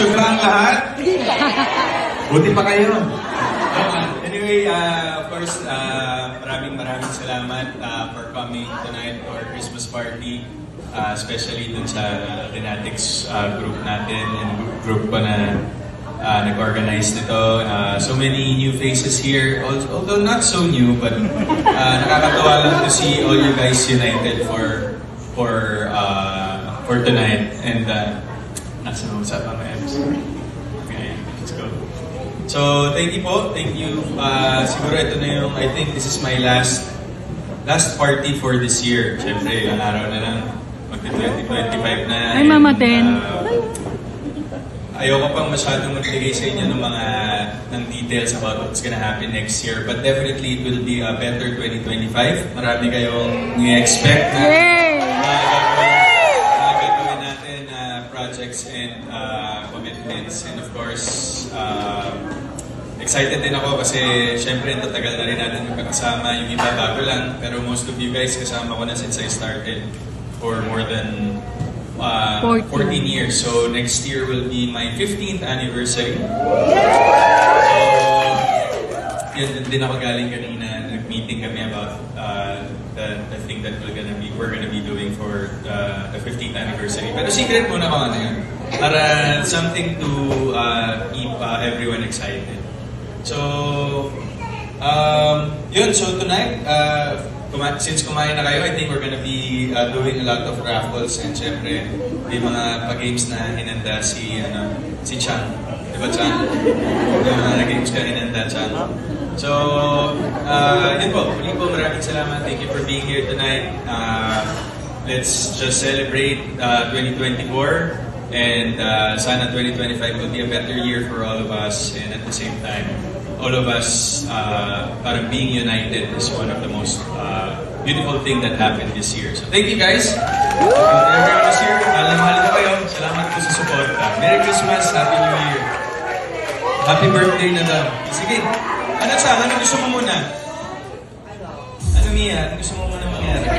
Busog ba ang lahat? Buti pa kayo. Anyway, of course, maraming salamat for coming tonight to our Christmas party. Especially dun sa Kinetics group natin and group ko na nag-organize nito. So many new faces here, although not so new, but nakakatawa lang to see all you guys united for tonight. And nasa usapan na okay, let's go. So thank you po, thank you. Siguro ito na yung, I think this is my last party for this year. Siyempre, ang araw na lang, magti-2025 na. Ay, Mama Ten. Ayoko pang masyadong magbigay sa inyo ng details about what's gonna happen next year. But definitely, it will be a better 2025. Marami kayong i-expect na gagawin natin projects and commitments. And of course, excited din ako kasi syempre tatagal na rin natin magkakasama. Yung iba bago lang, pero most of you guys kasama ko na since I started for more than 14 years. So next year will be my 15th anniversary. So yun din ako galing kanina. Nag-meeting kami about the thing that we're gonna be doing for the 15th anniversary. Pero secret muna kung ano yun. Para something to keep everyone excited. So yun. So tonight, since kumain na kayo, I think we're gonna be doing a lot of raffles and syempre may mga pa-games na hinanda si Chang. Di ba, Chang? May mga games ka hinanda, Chang. So, yun po. Muli po, maraming salamat. Thank you for being here tonight. Let's just celebrate 2024 and sana 2025 will be a better year for all of us, and at the same time, all of us parang being united is one of the most beautiful thing that happened this year. So thank you guys. Everyone was here. Mahal ko kayo. Salamat po sa support. Merry Christmas. Happy New Year. Happy birthday na daw. Sige. Ano sa? Ano gusto mo muna? Ano Mia? Ano gusto mo muna mangyari?